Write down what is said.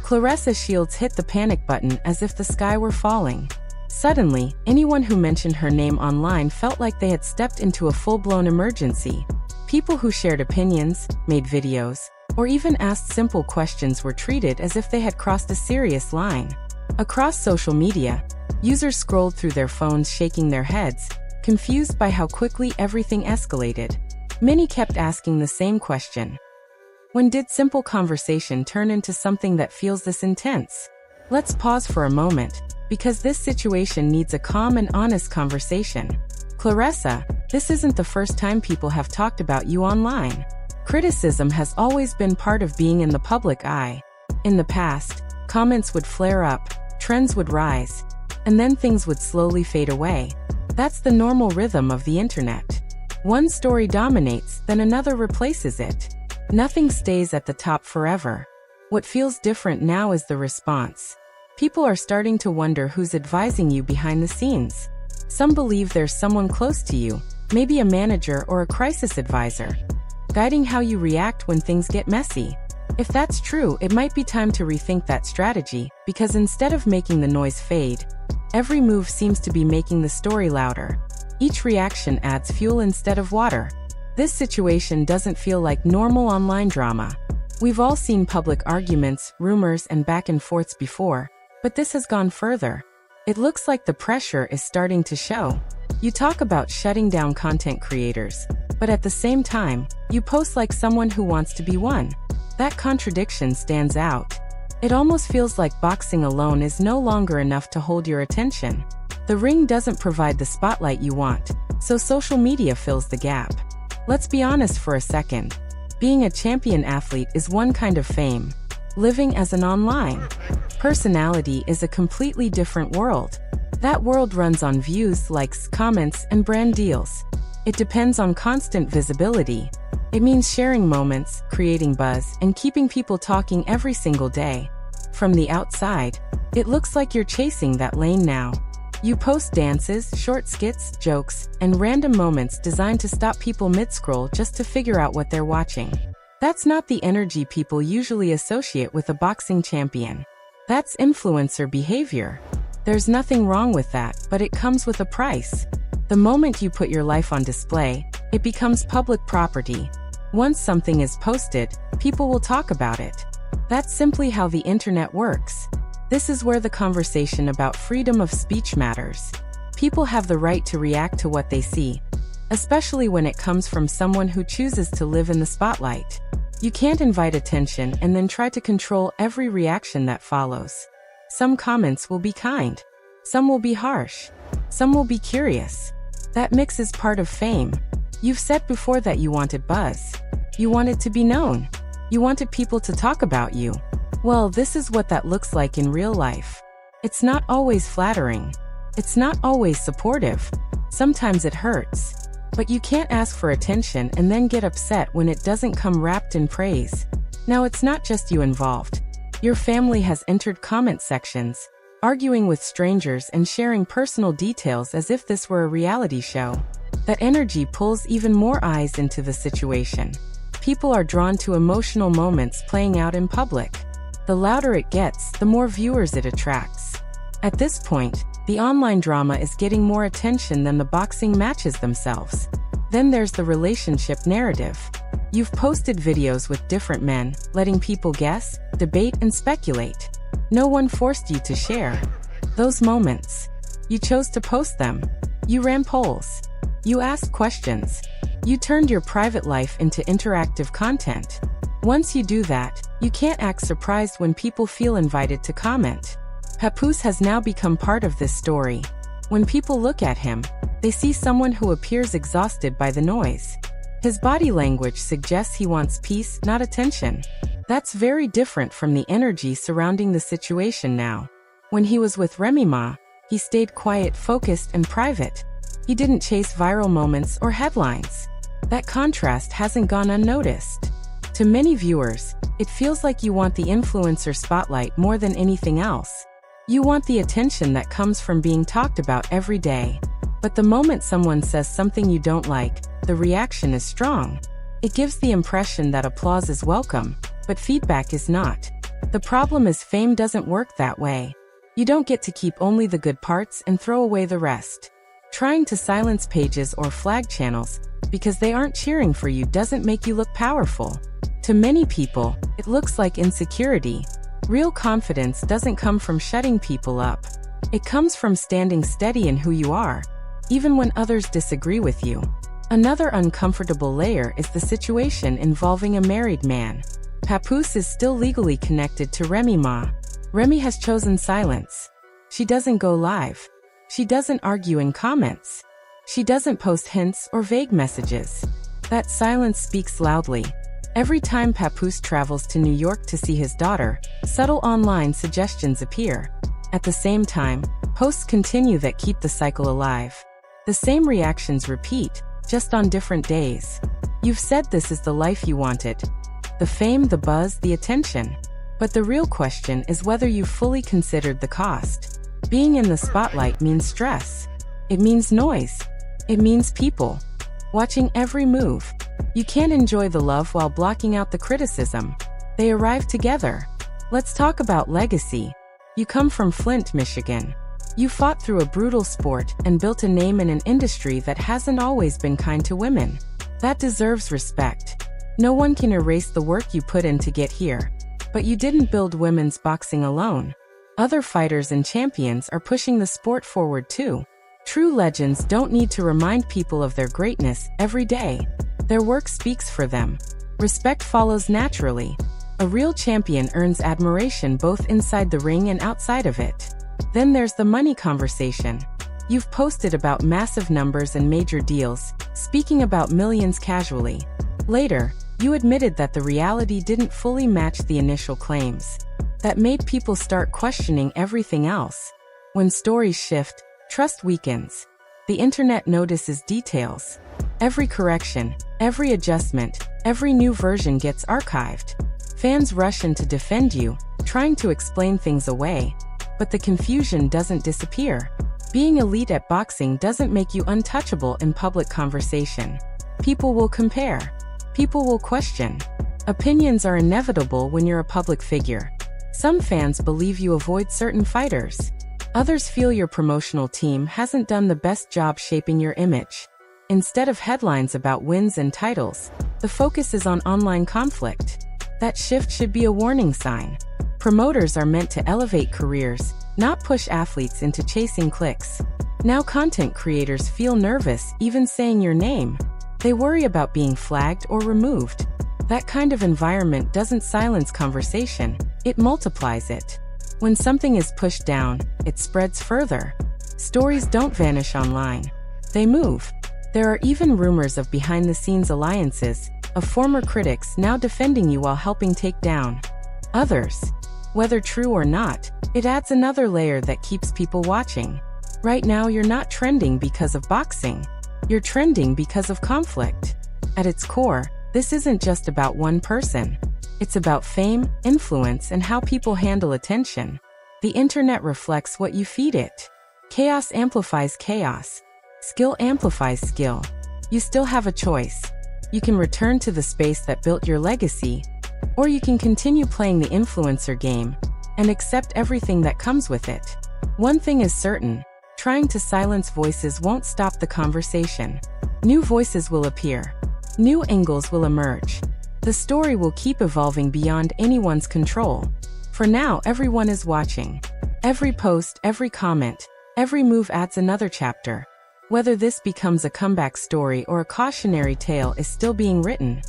Claressa Shields hit the panic button as if the sky were falling. Suddenly, anyone who mentioned her name online felt like they had stepped into a full-blown emergency. People who shared opinions, made videos, or even asked simple questions were treated as if they had crossed a serious line. Across social media, users scrolled through their phones shaking their heads, confused by how quickly everything escalated. Many kept asking the same question. When did simple conversation turn into something that feels this intense? Let's pause for a moment, because this situation needs a calm and honest conversation. Claressa, this isn't the first time people have talked about you online. Criticism has always been part of being in the public eye. In the past, comments would flare up, trends would rise, and then things would slowly fade away. That's the normal rhythm of the internet. One story dominates, then another replaces it. Nothing stays at the top forever. What feels different now is the response. People are starting to wonder who's advising you behind the scenes. Some believe there's someone close to you, maybe a manager or a crisis advisor, guiding how you react when things get messy. If that's true, it might be time to rethink that strategy, because instead of making the noise fade, every move seems to be making the story louder. Each reaction adds fuel instead of water. This situation doesn't feel like normal online drama. We've all seen public arguments, rumors, and back and forths before, but this has gone further. It looks like the pressure is starting to show. You talk about shutting down content creators, but at the same time, you post like someone who wants to be one. That contradiction stands out. It almost feels like boxing alone is no longer enough to hold your attention. The ring doesn't provide the spotlight you want, so social media fills the gap. Let's be honest for a second. Being a champion athlete is one kind of fame. Living as an online personality is a completely different world. That world runs on views, likes, comments, and brand deals. It depends on constant visibility. It means sharing moments, creating buzz, and keeping people talking every single day. From the outside, it looks like you're chasing that lane now. You post dances, short skits, jokes, and random moments designed to stop people mid-scroll just to figure out what they're watching. That's not the energy people usually associate with a boxing champion. That's influencer behavior. There's nothing wrong with that, but it comes with a price. The moment you put your life on display, it becomes public property. Once something is posted, people will talk about it. That's simply how the internet works. This is where the conversation about freedom of speech matters. People have the right to react to what they see, especially when it comes from someone who chooses to live in the spotlight. You can't invite attention and then try to control every reaction that follows. Some comments will be kind. Some will be harsh. Some will be curious. That mix is part of fame. You've said before that you wanted buzz. You wanted to be known. You wanted people to talk about you. Well, this is what that looks like in real life. It's not always flattering. It's not always supportive. Sometimes it hurts. But you can't ask for attention and then get upset when it doesn't come wrapped in praise. Now it's not just you involved. Your family has entered comment sections, arguing with strangers and sharing personal details as if this were a reality show. That energy pulls even more eyes into the situation. People are drawn to emotional moments playing out in public. The louder it gets, the more viewers it attracts. At this point, the online drama is getting more attention than the boxing matches themselves. Then there's the relationship narrative. You've posted videos with different men, letting people guess, debate, and speculate. No one forced you to share those moments. You chose to post them. You ran polls. You asked questions. You turned your private life into interactive content. Once you do that, you can't act surprised when people feel invited to comment. Papoose has now become part of this story. When people look at him, they see someone who appears exhausted by the noise. His body language suggests he wants peace, not attention. That's very different from the energy surrounding the situation now. When he was with Remy Ma, he stayed quiet, focused, and private. He didn't chase viral moments or headlines. That contrast hasn't gone unnoticed. To many viewers, it feels like you want the influencer spotlight more than anything else. You want the attention that comes from being talked about every day. But the moment someone says something you don't like, the reaction is strong. It gives the impression that applause is welcome, but feedback is not. The problem is fame doesn't work that way. You don't get to keep only the good parts and throw away the rest. Trying to silence pages or flag channels because they aren't cheering for you doesn't make you look powerful. To many people, it looks like insecurity. Real confidence doesn't come from shutting people up. It comes from standing steady in who you are, even when others disagree with you. Another uncomfortable layer is the situation involving a married man. Papoose is still legally connected to Remy Ma. Remy has chosen silence. She doesn't go live. She doesn't argue in comments. She doesn't post hints or vague messages. That silence speaks loudly. Every time Papoose travels to New York to see his daughter, subtle online suggestions appear. At the same time, posts continue that keep the cycle alive. The same reactions repeat, just on different days. You've said this is the life you wanted. The fame, the buzz, the attention. But the real question is whether you've fully considered the cost. Being in the spotlight means stress. It means noise. It means people watching every move. You can't enjoy the love while blocking out the criticism. They arrive together. Let's talk about legacy. You come from Flint, Michigan. You fought through a brutal sport and built a name in an industry that hasn't always been kind to women. That deserves respect. No one can erase the work you put in to get here. But you didn't build women's boxing alone. Other fighters and champions are pushing the sport forward too. True legends don't need to remind people of their greatness every day. Their work speaks for them. Respect follows naturally. A real champion earns admiration both inside the ring and outside of it. Then there's the money conversation. You've posted about massive numbers and major deals, speaking about millions casually. Later, you admitted that the reality didn't fully match the initial claims. That made people start questioning everything else. When stories shift, trust weakens. The internet notices details. Every correction, every adjustment, every new version gets archived. Fans rush in to defend you, trying to explain things away. But the confusion doesn't disappear. Being elite at boxing doesn't make you untouchable in public conversation. People will compare. People will question. Opinions are inevitable when you're a public figure. Some fans believe you avoid certain fighters. Others feel your promotional team hasn't done the best job shaping your image. Instead of headlines about wins and titles, the focus is on online conflict. That shift should be a warning sign. Promoters are meant to elevate careers, not push athletes into chasing clicks. Now content creators feel nervous even saying your name. They worry about being flagged or removed. That kind of environment doesn't silence conversation, it multiplies it. When something is pushed down, it spreads further. Stories don't vanish online. They move. There are even rumors of behind-the-scenes alliances, of former critics now defending you while helping take down others. Whether true or not, it adds another layer that keeps people watching. Right now you're not trending because of boxing. You're trending because of conflict. At its core, this isn't just about one person. It's about fame, influence, and how people handle attention. The internet reflects what you feed it. Chaos amplifies chaos. Skill amplifies skill. You still have a choice. You can return to the space that built your legacy, or you can continue playing the influencer game and accept everything that comes with it. One thing is certain, trying to silence voices won't stop the conversation. New voices will appear. New angles will emerge. The story will keep evolving beyond anyone's control. For now, everyone is watching. Every post, every comment, every move adds another chapter. Whether this becomes a comeback story or a cautionary tale is still being written.